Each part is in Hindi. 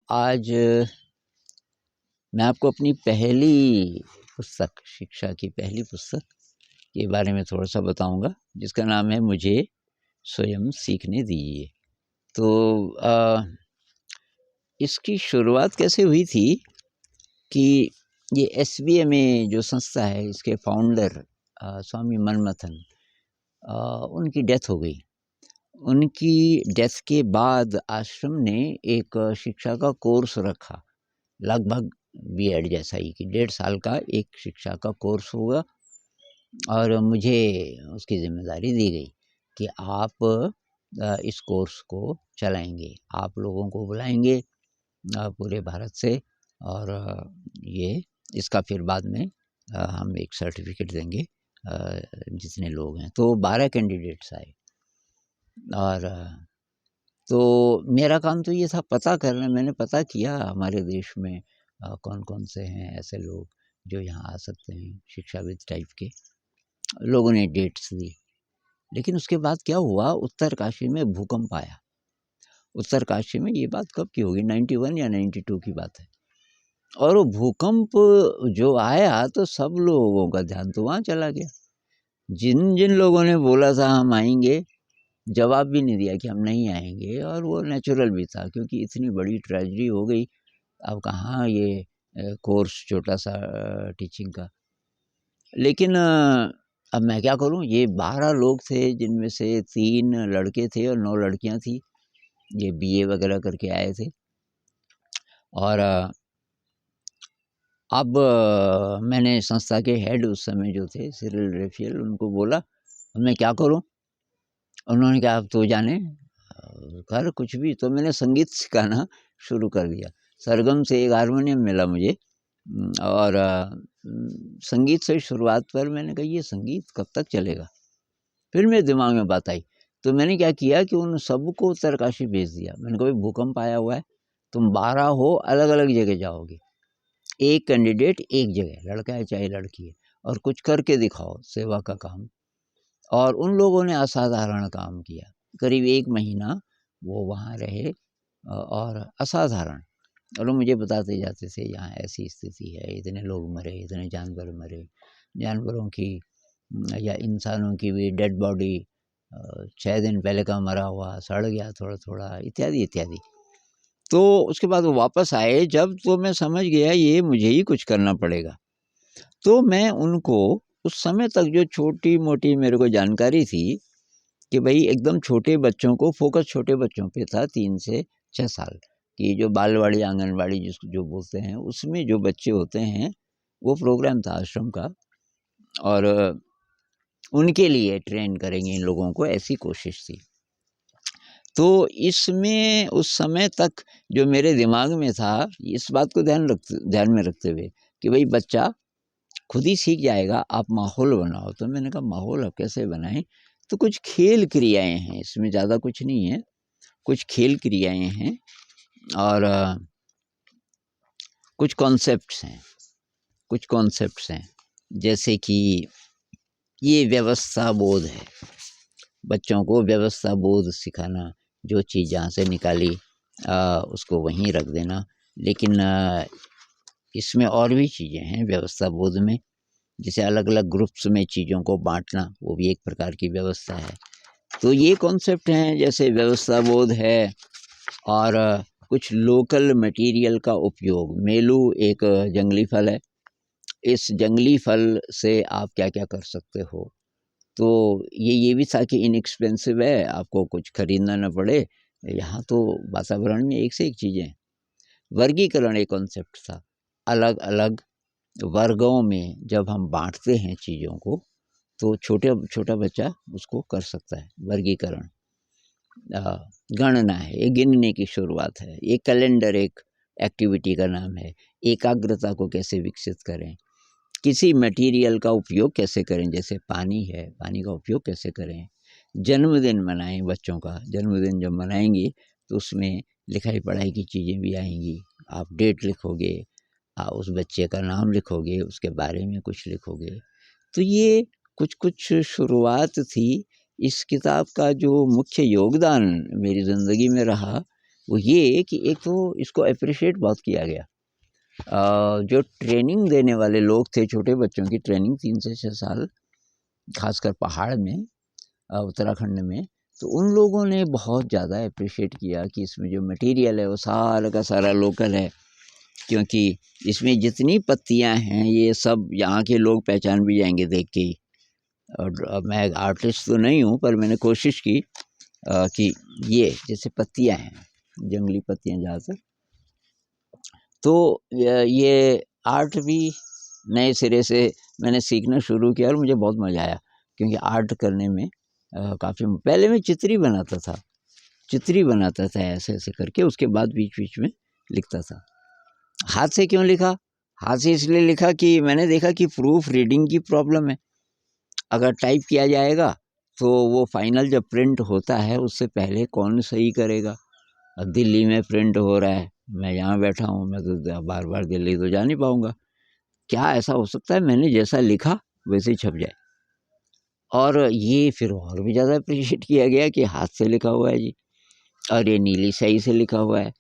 आज मैं आपको अपनी पहली पुस्तक, शिक्षा की पहली पुस्तक के बारे में थोड़ा-सा बताऊँगा, जिसका नाम है मुझे स्वयं सीखने दीजिए। तो इसकी शुरुआत कैसे हुई थी कि ये एसबीएमए जो संस्था है, इसके फाउंडर स्वामी मनमथन, उनकी डेथ हो गई। उनकी डेथ के बाद आश्रम ने एक शिक्षा का कोर्स रखा, लगभग बीएड जैसा ही, कि 1.5 साल का एक शिक्षा का कोर्स होगा और मुझे उसकी ज़िम्मेदारी दी गई कि आप इस कोर्स को चलाएँगे, आप लोगों को बुलाएँगे पूरे भारत से और ये इसका फिर बाद में हम एक सर्टिफिकेट देंगे जितने लोग हैं। तो 12 कैंडिडेट्स आए और तो मेरा काम तो ये था पता करना। मैंने पता किया हमारे देश में कौन-कौन से हैं ऐसे लोग जो यहाँ आ सकते हैं, शिक्षाविद टाइप के। लोगों ने डेट्स दी, लेकिन उसके बाद क्या हुआ, उत्तरकाशी में भूकंप आया। उत्तरकाशी में ये बात कब की होगी, 91 या 92 की बात है। और वो भूकंप जो आया तो सब लोगों का ध्यान तो वहाँ चला गया। जिन-जिन लोगों ने बोला था हम आएँगे, जवाब भी नहीं दिया कि हम नहीं आएँगे, और वो नेचुरल भी था क्योंकि इतनी बड़ी ट्रेजेडी हो गई। अब कहाँ ये कोर्स छोटा-सा टीचिंग का। लेकिन अब मैं क्या करूँ, ये 12 लोग थे जिनमें से 3 लड़के थे और 9 लड़कियाँ थी। ये बीए वगैरह करके आए थे और अब मैंने संस्था के हेड उस समय जो थे सिरिल रेफियल, उनको बोला अब मैं क्या करूं। उन्होंने कहा अब तो जाने कर कुछ भी। तो मैंने संगीत सिखाना शुरू कर दिया। सरगम से एक हारमोनियम मिला मुझे और संगीत से शुरुआत पर मैंने कहा ये संगीत कब तक चलेगा। फिर मेरे दिमाग में बात आई, तो मैंने क्या किया कि उन सबको उत्तरकाशी भेज दिया। मैंने कहा भूकंप आया हुआ है, तुम 12 हो, अलग अलग जगह जाओगे, एक कैंडिडेट एक जगह, लड़का है चाहे लड़की है, और कुछ करके दिखाओ सेवा का काम। और उन लोगों ने असाधारण काम किया। करीब 1 महीना वो वहाँ रहे और असाधारण, और वो मुझे बताते जाते थे यहाँ ऐसी स्थिति है, इतने लोग मरे, इतने जानवर मरे, जानवरों की या इंसानों की भी डेड बॉडी 6 दिन पहले का मरा हुआ सड़ गया थोड़ा-थोड़ा, इत्यादि इत्यादि। तो उसके बाद वो वापस आए जब, तो मैं समझ गया ये मुझे ही कुछ करना पड़ेगा। तो मैं उनको उस समय तक जो छोटी-मोटी मेरे को जानकारी थी कि भई एकदम छोटे बच्चों को फोकस छोटे बच्चों पे था, 3 से 6 साल की जो बालवाड़ी, आंगनवाड़ी जिसको जो बोलते हैं, उसमें जो बच्चे होते हैं, वो प्रोग्राम था आश्रम का और उनके लिए ट्रेन करेंगे इन लोगों को, ऐसी कोशिश थी। तो इसमें उस समय तक जो मेरे दिमाग में था, इस बात को ध्यान में रखते हुए कि भई बच्चा खुद ही सीख जाएगा, आप माहौल बनाओ। तो मैंने कहा माहौल अब कैसे बनाएँ? तो कुछ खेल क्रियाएँ हैं, इसमें ज़्यादा कुछ नहीं है, कुछ खेल क्रियाएँ हैं और कुछ कॉन्सेप्ट्स हैं, जैसे कि ये व्यवस्था बोध है। बच्चों को व्यवस्था बोध सिखाना, जो चीज़ जहाँ से निकाली उसको वहीं रख देना। लेकिन इसमें और भी चीज़ें हैं व्यवस्था बोध में, जैसे अलग-अलग ग्रुप्स में चीज़ों को बाँटना, वो भी एक प्रकार की व्यवस्था है। तो ये कॉन्सेप्ट हैं, जैसे व्यवस्था बोध है और कुछ लोकल मटेरियल का उपयोग। मेलू एक जंगली फल है, इस जंगली फल से आप क्या-क्या कर सकते हो। तो ये भी था कि इनएक्सपेंसिव है, आपको कुछ खरीदना ना पड़े। यहाँ तो वातावरण में एक से एक चीज़ें हैं। वर्गीकरण एक कॉन्सेप्ट था, अलग-अलग वर्गों में जब हम बाँटते हैं चीज़ों को, तो छोटा बच्चा उसको कर सकता है। वर्गीकरण गणना है, ये गिनने की शुरुआत है। ये कैलेंडर एक एक्टिविटी का नाम है। एकाग्रता को कैसे विकसित करें, किसी मटेरियल का उपयोग कैसे करें, जैसे पानी है, पानी का उपयोग कैसे करें। जन्मदिन मनाएँ बच्चों का, जन्मदिन जब मनाएँगे तो उसमें लिखाई-पढ़ाई की चीज़ें भी आएँगी। आप डेट लिखोगे, उस बच्चे का नाम लिखोगे, उसके बारे में कुछ लिखोगे। तो ये कुछ-कुछ शुरुआत थी। इस किताब का जो मुख्य योगदान मेरी ज़िंदगी में रहा, वो ये कि एक तो इसको अप्रिशिएट बहुत किया गया। जो ट्रेनिंग देने वाले लोग थे, छोटे बच्चों की ट्रेनिंग 3 से 6 साल, खासकर पहाड़ में, उत्तराखंड में, तो उन लोगों ने बहुत ज़्यादा अप्रिशिएट किया कि इसमें जो मटेरियल है वो सारा का सारा लोकल है, क्योंकि इसमें जितनी पत्तियां हैं ये सब यहाँ के लोग पहचान भी जाएंगे देख के ही। और अब मैं आर्टिस्ट तो नहीं हूँ, पर मैंने कोशिश की कि ये जैसे पत्तियां हैं, जंगली पत्तियां ज़्यादातर, तो ये आर्ट भी नए सिरे से मैंने सीखना शुरू किया और मुझे बहुत मज़ा आया, क्योंकि आर्ट करने में काफ़ी, पहले मैं चित्री बनाता था ऐसे ऐसे करके, उसके बाद बीच बीच में लिखता था। हाथ से क्यों लिखा? हाथ से इसलिए लिखा कि मैंने देखा कि प्रूफ रीडिंग की प्रॉब्लम है। अगर टाइप किया जाएगा तो वो फाइनल जब प्रिंट होता है उससे पहले कौन सही करेगा। अब दिल्ली में प्रिंट हो रहा है, मैं यहाँ बैठा हूँ, मैं तो बार बार दिल्ली तो जा नहीं पाऊँगा। क्या ऐसा हो सकता है मैंने जैसा लिखा वैसे ही छप जाए? और ये फिर और भी ज़्यादा अप्रिशिएट किया गया कि हाथ से लिखा हुआ है जी, और ये नीली स्याही से लिखा हुआ है,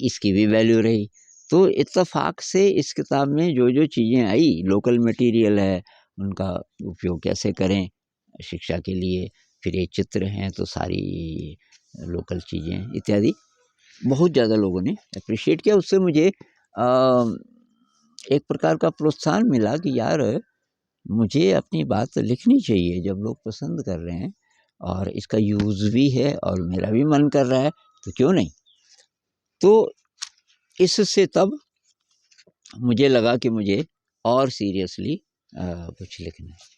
इसकी भी वैल्यू रही। तो इत्तेफाक से इस किताब में जो जो चीज़ें आई, लोकल मटेरियल है, उनका उपयोग कैसे करें शिक्षा के लिए, फिर ये चित्र हैं तो सारी लोकल चीज़ें इत्यादि, बहुत ज़्यादा लोगों ने अप्रिशिएट किया। उससे मुझे एक प्रकार का प्रोत्साहन मिला कि यार मुझे अपनी बात लिखनी चाहिए जब लोग पसंद कर रहे हैं, और इसका यूज़ भी है और मेरा भी मन कर रहा है, तो क्यों नहीं। तो इससे तब मुझे लगा कि मुझे और सीरियसली कुछ लिखना है।